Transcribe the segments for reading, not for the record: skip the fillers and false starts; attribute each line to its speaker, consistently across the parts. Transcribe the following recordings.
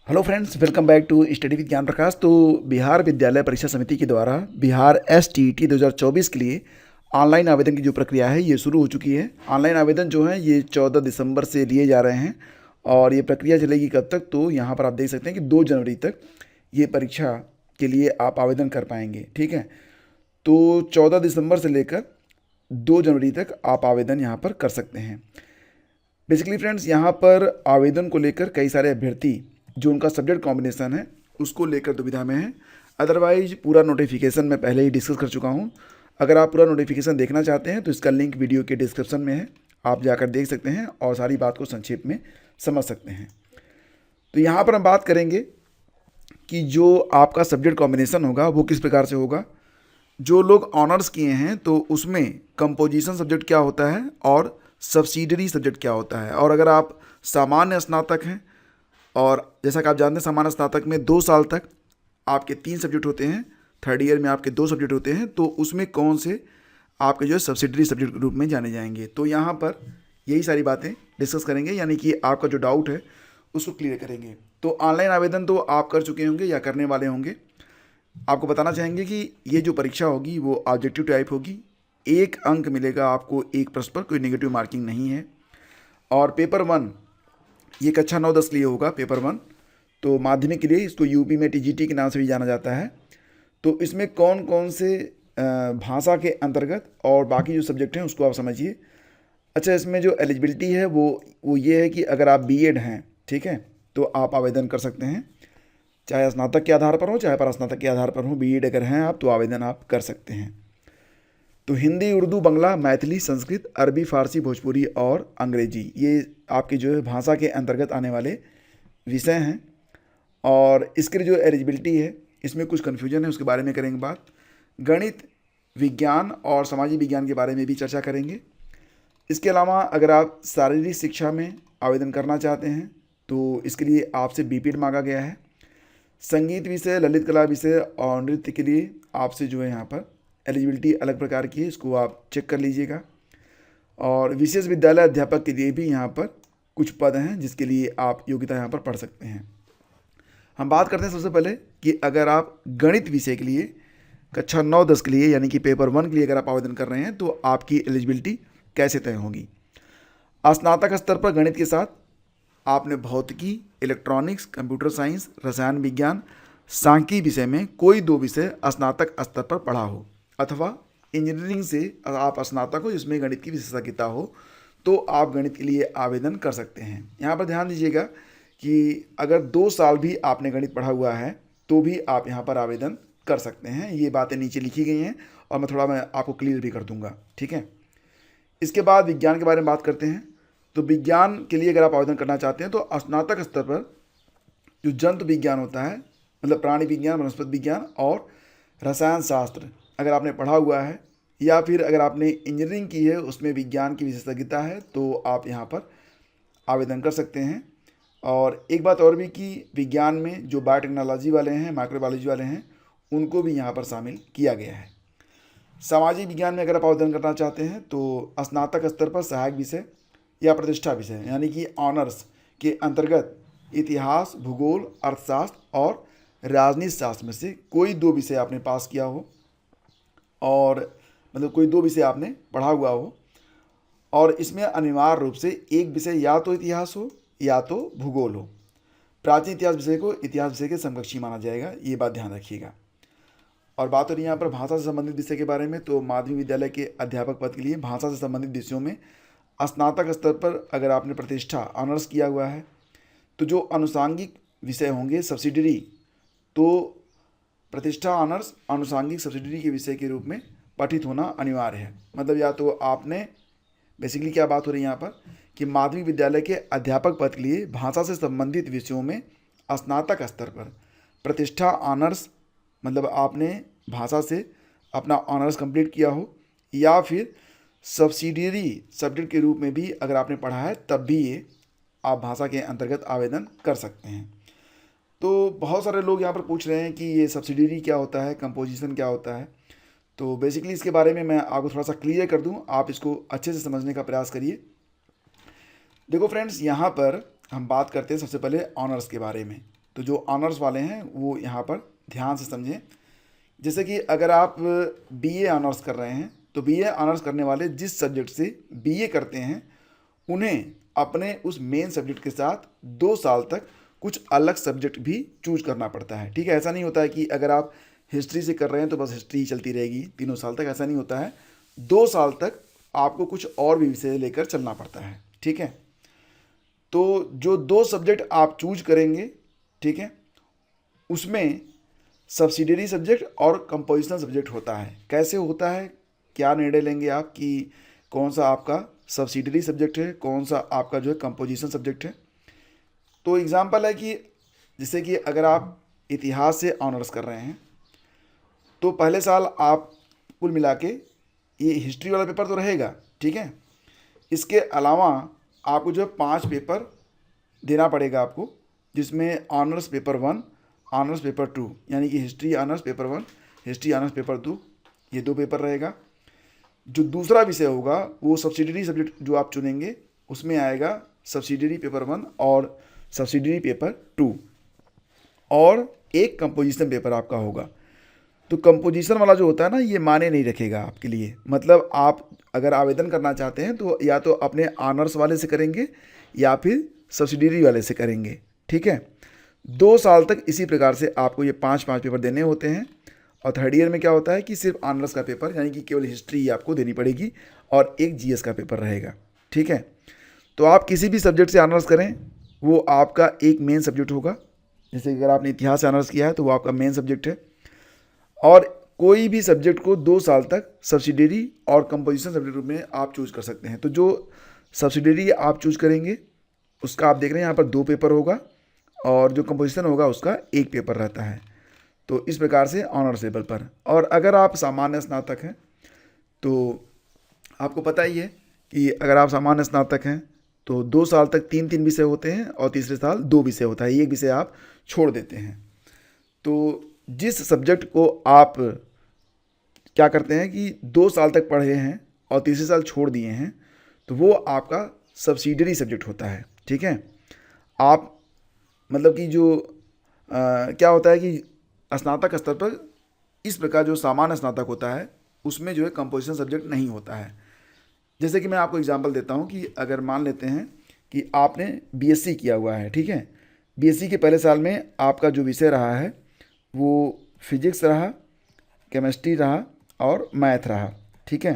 Speaker 1: Hello friends, welcome back to study with Gyan Prakash. तो बिहार विद्यालय परीक्षा समिति के द्वारा बिहार STET 2024 के लिए ऑनलाइन आवेदन की जो प्रक्रिया है ये शुरू हो चुकी है। ऑनलाइन आवेदन जो है ये 14 दिसंबर से लिए जा रहे हैं और ये प्रक्रिया चलेगी कब तक, तो यहाँ पर आप देख सकते हैं कि 2 जनवरी तक ये परीक्षा के लिए आप आवेदन कर पाएंगे। ठीक है, तो 14 दिसंबर से लेकर 2 जनवरी तक आप आवेदन यहाँ पर कर सकते हैं। बेसिकली फ्रेंड्स, यहाँ पर आवेदन को लेकर कई सारे अभ्यर्थी जो उनका सब्जेक्ट कॉम्बिनेशन है उसको लेकर दुविधा में है। अदरवाइज पूरा नोटिफिकेशन मैं पहले ही डिस्कस कर चुका हूँ। अगर आप पूरा नोटिफिकेशन देखना चाहते हैं तो इसका लिंक वीडियो के डिस्क्रिप्शन में है, आप जाकर देख सकते हैं और सारी बात को संक्षेप में समझ सकते हैं। तो यहाँ पर हम बात करेंगे कि जो आपका सब्जेक्ट कॉम्बिनेशन होगा वो किस प्रकार से होगा। जो लोग ऑनर्स किए हैं तो उसमें कंपोजिशन सब्जेक्ट क्या होता है और सब्सिडरी सब्जेक्ट क्या होता है। और अगर आप सामान्य स्नातक हैं और जैसा कि आप जानते हैं सामान्य स्नातक में 2 साल तक आपके 3 सब्जेक्ट होते हैं, थर्ड ईयर में आपके 2 सब्जेक्ट होते हैं, तो उसमें कौन से आपके जो है सब्सिडरी सब्जेक्ट के रूप में जाने जाएंगे। तो यहाँ पर यही सारी बातें डिस्कस करेंगे, यानी कि आपका जो डाउट है उसको क्लियर करेंगे। तो ऑनलाइन आवेदन तो आप कर चुके होंगे या करने वाले होंगे। आपको बताना चाहेंगे कि ये जो परीक्षा होगी वो ऑब्जेक्टिव टाइप होगी। 1 अंक मिलेगा आपको एक प्रश्न पर, कोई नेगेटिव मार्किंग नहीं है। और पेपर 1 ये कक्षा 9-10 के लिए होगा। पेपर 1 तो माध्यमिक के लिए, इसको यूपी में TGT के नाम से भी जाना जाता है। तो इसमें कौन कौन से भाषा के अंतर्गत और बाकी जो सब्जेक्ट हैं उसको आप समझिए। अच्छा, इसमें जो एलिजिबिलिटी है वो ये है कि अगर आप BEd हैं, ठीक है, तो आप आवेदन कर सकते हैं, चाहे स्नातक के आधार पर हो चाहे परास्नातक के आधार पर हो। BEd अगर हैं आप तो आवेदन आप कर सकते हैं। तो हिंदी, उर्दू, बंगला, मैथिली, संस्कृत, अरबी, फारसी, भोजपुरी और अंग्रेजी ये आपकी जो है भाषा के अंतर्गत आने वाले विषय हैं। और इसके लिए जो एलिजिबिलिटी है इसमें कुछ कन्फ्यूजन है, उसके बारे में करेंगे बात। गणित, विज्ञान और सामाजिक विज्ञान के बारे में भी चर्चा करेंगे। इसके अलावा अगर आप शारीरिक शिक्षा में आवेदन करना चाहते हैं तो इसके लिए आपसे BPEd मांगा गया है। संगीत विषय, ललित कला विषय और नृत्य के लिए आपसे जो है यहाँ पर एलिजिबिलिटी अलग प्रकार की है, इसको आप चेक कर लीजिएगा। और विशेष विद्यालय अध्यापक के लिए भी यहाँ पर कुछ पद हैं जिसके लिए आप योग्यता यहाँ पर पढ़ सकते हैं। हम बात करते हैं सबसे पहले कि अगर आप गणित विषय के लिए कक्षा 9-10 के लिए यानी कि पेपर 1 के लिए अगर आप आवेदन कर रहे हैं तो आपकी एलिजिबिलिटी कैसे तय होगी। स्नातक स्तर पर गणित के साथ आपने भौतिकी, इलेक्ट्रॉनिक्स, कंप्यूटर साइंस, रसायन विज्ञान, सांख्यिकी विषय में कोई 2 विषय स्नातक स्तर पर पढ़ा हो, अथवा इंजीनियरिंग से आप स्नातक हो जिसमें गणित की विशेषज्ञता हो, तो आप गणित के लिए आवेदन कर सकते हैं। यहाँ पर ध्यान दीजिएगा कि अगर 2 साल भी आपने गणित पढ़ा हुआ है तो भी आप यहाँ पर आवेदन कर सकते हैं। ये बातें नीचे लिखी गई हैं और मैं आपको क्लियर भी कर दूंगा, ठीक है। इसके बाद विज्ञान के बारे में बात करते हैं। तो विज्ञान के लिए अगर आप आवेदन करना चाहते हैं तो स्नातक स्तर पर जो जंतु विज्ञान होता है, मतलब प्राणी विज्ञान, वनस्पति विज्ञान और रसायन शास्त्र अगर आपने पढ़ा हुआ है या फिर अगर आपने इंजीनियरिंग की है उसमें विज्ञान की विशेषज्ञता है तो आप यहाँ पर आवेदन कर सकते हैं। और एक बात और भी कि विज्ञान में जो बायोटेक्नोलॉजी वाले हैं, माइक्रोबायोलॉजी वाले हैं, उनको भी यहाँ पर शामिल किया गया है। सामाजिक विज्ञान में अगर आप आवेदन करना चाहते हैं तो स्नातक स्तर पर सहायक विषय या प्रतिष्ठा विषय यानी कि ऑनर्स के अंतर्गत इतिहास, भूगोल, अर्थशास्त्र और राजनीति शास्त्र में से कोई 2 विषय आपने पास किया हो, और मतलब कोई 2 विषय आपने पढ़ा हुआ हो, और इसमें अनिवार्य रूप से एक विषय या तो इतिहास हो या तो भूगोल हो। प्राचीन इतिहास विषय को इतिहास विषय के समकक्षी माना जाएगा, ये बात ध्यान रखिएगा। और बात हो रही है यहाँ पर भाषा से संबंधित विषय के बारे में, तो माध्यमिक विद्यालय के अध्यापक पद के लिए भाषा से संबंधित विषयों में स्नातक स्तर पर अगर आपने प्रतिष्ठा ऑनर्स किया हुआ है तो जो अनुषांगिक विषय होंगे सब्सिडरी, तो प्रतिष्ठा ऑनर्स अनुषांगिक सब्सिडरी के विषय के रूप में पठित होना अनिवार्य है। मतलब या तो आपने, बेसिकली क्या बात हो रही है यहाँ पर कि माध्यमिक विद्यालय के अध्यापक पद के लिए भाषा से संबंधित विषयों में स्नातक स्तर पर प्रतिष्ठा ऑनर्स, मतलब आपने भाषा से अपना ऑनर्स कंप्लीट किया हो, या फिर सब्सिडियरी सब्जेक्ट के रूप में भी अगर आपने पढ़ा है तब भी ये आप भाषा के अंतर्गत आवेदन कर सकते हैं। तो बहुत सारे लोग यहाँ पर पूछ रहे हैं कि ये सब्सिडियरी क्या होता है, कंपोजिशन क्या होता है। तो बेसिकली इसके बारे में मैं आपको थोड़ा सा क्लियर कर दूं, आप इसको अच्छे से समझने का प्रयास करिए। देखो फ्रेंड्स, यहाँ पर हम बात करते हैं सबसे पहले ऑनर्स के बारे में। तो जो ऑनर्स वाले हैं वो यहाँ पर ध्यान से समझें। जैसे कि अगर आप बीए ऑनर्स कर रहे हैं तो बीए ऑनर्स करने वाले जिस सब्जेक्ट से बीए करते हैं उन्हें अपने उस मेन सब्जेक्ट के साथ 2 साल तक कुछ अलग सब्जेक्ट भी चूज करना पड़ता है। ठीक है, ऐसा नहीं होता है कि अगर आप हिस्ट्री से कर रहे हैं तो बस हिस्ट्री ही चलती रहेगी 3 साल तक, ऐसा नहीं होता है। 2 साल तक आपको कुछ और भी विषय लेकर चलना पड़ता है। ठीक है, तो जो 2 सब्जेक्ट आप चूज करेंगे, ठीक है, उसमें सब्सिडियरी सब्जेक्ट और कंपोजिशनल सब्जेक्ट होता है। कैसे होता है, क्या निर्णय लेंगे आप कि कौन सा आपका सब्सिडियरी सब्जेक्ट है, कौन सा आपका जो है कंपोजिशन सब्जेक्ट है। तो एग्जांपल है कि जैसे कि अगर आप इतिहास से ऑनर्स कर रहे हैं तो पहले साल आप कुल मिला के ये हिस्ट्री वाला पेपर तो रहेगा, ठीक है, इसके अलावा आपको जो है 5 पेपर देना पड़ेगा आपको, जिसमें ऑनर्स पेपर 1, ऑनर्स पेपर 2, यानी कि history honours paper 1, history honours paper 2, ये 2 पेपर रहेगा। जो दूसरा विषय होगा वो सब्सिडियरी सब्जेक्ट जो आप चुनेंगे उसमें आएगा सब्सिडियरी पेपर 1 और सब्सिडियरी पेपर 2, और एक कंपोजिशन पेपर आपका होगा। तो कंपोजिशन वाला जो होता है ना, ये माने नहीं रखेगा आपके लिए। मतलब आप अगर आवेदन करना चाहते हैं तो या तो अपने ऑनर्स वाले से करेंगे या फिर सब्सिडियरी वाले से करेंगे। ठीक है, 2 साल तक इसी प्रकार से आपको ये 5-5 पेपर देने होते हैं। और थर्ड ईयर में क्या होता है कि सिर्फ ऑनर्स का पेपर यानी कि केवल हिस्ट्री ही आपको देनी पड़ेगी और एक जीएस का पेपर रहेगा। ठीक है, तो आप किसी भी सब्जेक्ट से ऑनर्स करें वो आपका एक मेन सब्जेक्ट होगा। जैसे अगर आपने इतिहास से ऑनर्स किया है तो वो आपका मेन सब्जेक्ट है, और कोई भी सब्जेक्ट को 2 साल तक सब्सिडियरी और कंपोजिशन सब्जेक्ट में आप चूज कर सकते हैं। तो जो सब्सिडियरी आप चूज करेंगे उसका आप देख रहे हैं यहाँ पर 2 पेपर होगा, और जो कंपोजिशन होगा उसका 1 पेपर रहता है। तो इस प्रकार से ऑनर्स लेवल पर। और अगर आप सामान्य स्नातक हैं तो आपको पता ही है कि अगर आप सामान्य स्नातक हैं तो 2 साल तक 3-3 विषय होते हैं और तीसरे साल 2 विषय होता है, एक विषय आप छोड़ देते हैं। तो जिस सब्जेक्ट को आप क्या करते हैं कि 2 साल तक पढ़े हैं और तीसरे साल छोड़ दिए हैं तो वो आपका सब्सिडियरी सब्जेक्ट होता है। ठीक है, आप मतलब कि जो क्या होता है कि स्नातक स्तर पर इस प्रकार जो सामान्य स्नातक होता है उसमें जो है कंपोजिशन सब्जेक्ट नहीं होता है। जैसे कि मैं आपको एग्जांपल देता हूँ कि अगर मान लेते हैं कि आपने बीएससी किया हुआ है, ठीक है, बीएससी के पहले साल में आपका जो विषय रहा है वो फिजिक्स रहा, केमिस्ट्री रहा और मैथ रहा। ठीक है,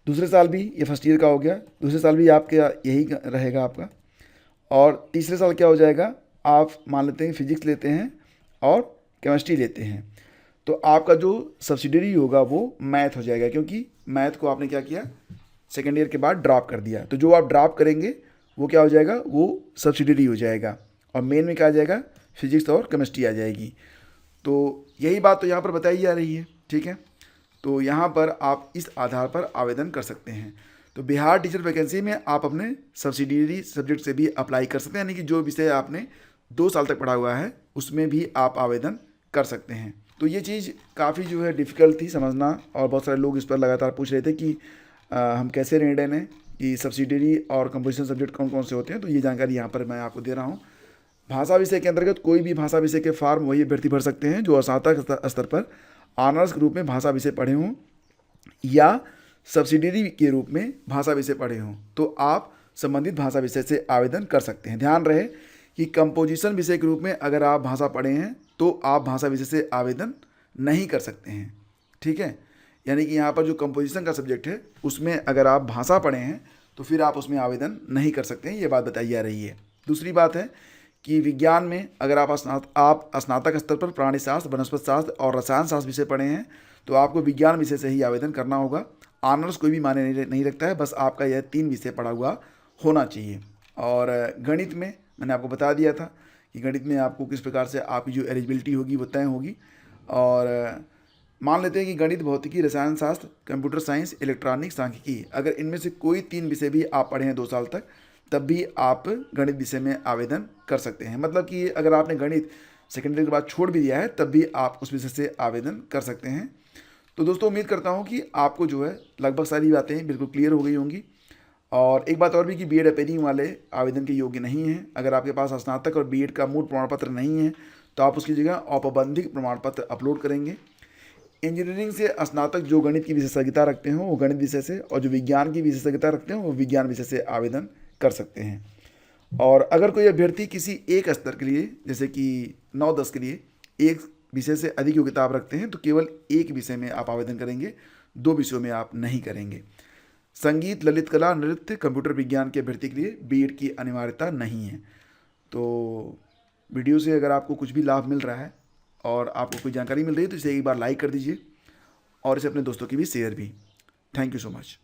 Speaker 1: दूसरे साल भी ये फर्स्ट ईयर का हो गया, दूसरे साल भी आपका यही रहेगा आपका, और तीसरे साल क्या हो जाएगा, आप मान लेते हैं फिजिक्स लेते हैं और केमिस्ट्री लेते हैं, तो आपका जो सब्सिडियरी होगा वो मैथ हो जाएगा, क्योंकि मैथ को आपने क्या किया, सेकेंड ईयर के बाद ड्रॉप कर दिया। तो जो आप ड्रॉप करेंगे वो क्या हो जाएगा, वो सब्सिडियरी हो जाएगा, और मेन में क्या आ जाएगा, फिजिक्स और केमिस्ट्री आ जाएगी। तो यही बात तो यहाँ पर बताई जा रही है। ठीक है, तो यहाँ पर आप इस आधार पर आवेदन कर सकते हैं। तो बिहार टीचर वैकेंसी में आप अपने सब्सिडियरी सब्जेक्ट से भी अप्लाई कर सकते हैं, यानी कि जो विषय आपने 2 साल तक पढ़ा हुआ है उसमें भी आप आवेदन कर सकते हैं। तो ये चीज़ काफ़ी जो है डिफ़िकल्ट थी समझना, और बहुत सारे लोग इस पर लगातार पूछ रहे थे कि हम कैसे निर्णय लें कि सब्सिडियरी और कंपोजिशन सब्जेक्ट कौन कौन से होते हैं। तो ये जानकारी यहाँ पर मैं आपको दे रहा हूँ। भाषा विषय के अंतर्गत कोई भी भाषा विषय के फॉर्म वही अभ्यर्थी भर सकते हैं जो स्नातक स्तर पर ऑनर्स के रूप में भाषा विषय पढ़े हों या सब्सिडियरी के रूप में भाषा विषय पढ़े हों, तो आप संबंधित भाषा विषय से आवेदन कर सकते हैं। ध्यान रहे कि कंपोजिशन विषय के रूप में अगर आप भाषा पढ़े हैं तो आप भाषा विषय से आवेदन नहीं कर सकते हैं। ठीक है, यानी कि यहाँ पर जो कंपोजिशन का सब्जेक्ट है उसमें अगर आप भाषा पढ़े हैं तो फिर आप उसमें आवेदन नहीं कर सकते हैं, ये बात बताई जा रही है। दूसरी बात है कि विज्ञान में अगर आप स्नातक स्तर पर प्राणी शास्त्र, वनस्पति शास्त्र और रसायन शास्त्र विषय पढ़े हैं तो आपको विज्ञान विषय से ही आवेदन करना होगा। ऑनर्स कोई भी माने नहीं रखता है, बस आपका यह 3 विषय पढ़ा हुआ होना चाहिए। और गणित में मैंने आपको बता दिया था कि गणित में आपको किस प्रकार से आपकी जो एलिजिबिलिटी होगी वो तय होगी। और मान लेते हैं कि गणित, भौतिकी, रसायन शास्त्र, कंप्यूटर साइंस, इलेक्ट्रॉनिक्स, सांख्यिकी, अगर इनमें से कोई 3 विषय भी आप पढ़े हैं 2 साल तक, तब भी आप गणित विषय में आवेदन कर सकते हैं। मतलब कि अगर आपने गणित सेकेंडरी के बाद छोड़ भी दिया है तब भी आप उस विषय से आवेदन कर सकते हैं। तो दोस्तों उम्मीद करता हूँ कि आपको जो है लगभग सारी बातें बिल्कुल क्लियर हो गई होंगी। और एक बात और भी कि बीएड अपेयरिंग वाले आवेदन के योग्य नहीं हैं। अगर आपके पास स्नातक और बीएड का मूल प्रमाण पत्र नहीं है तो आप उसकी जगह औपबंधिक प्रमाण पत्र अपलोड करेंगे। इंजीनियरिंग से स्नातक जो गणित की विशेषज्ञता रखते हैं वो गणित विषय से, और जो विज्ञान की विशेषज्ञता रखते हैं वो विज्ञान विषय से आवेदन कर सकते हैं। और अगर कोई अभ्यर्थी किसी एक स्तर के लिए, जैसे कि 9-10 के लिए एक विषय से अधिक योग्यता आप रखते हैं तो केवल एक विषय में आप आवेदन करेंगे, 2 विषयों में आप नहीं करेंगे। संगीत, ललित कला, नृत्य, कंप्यूटर विज्ञान के अभ्यर्थी के लिए बीएड की अनिवार्यता नहीं है। तो वीडियो से अगर आपको कुछ भी लाभ मिल रहा है और आपको कोई जानकारी मिल रही है तो इसे एक बार लाइक कर दीजिए और इसे अपने दोस्तों की भी शेयर भी। Thank you so much.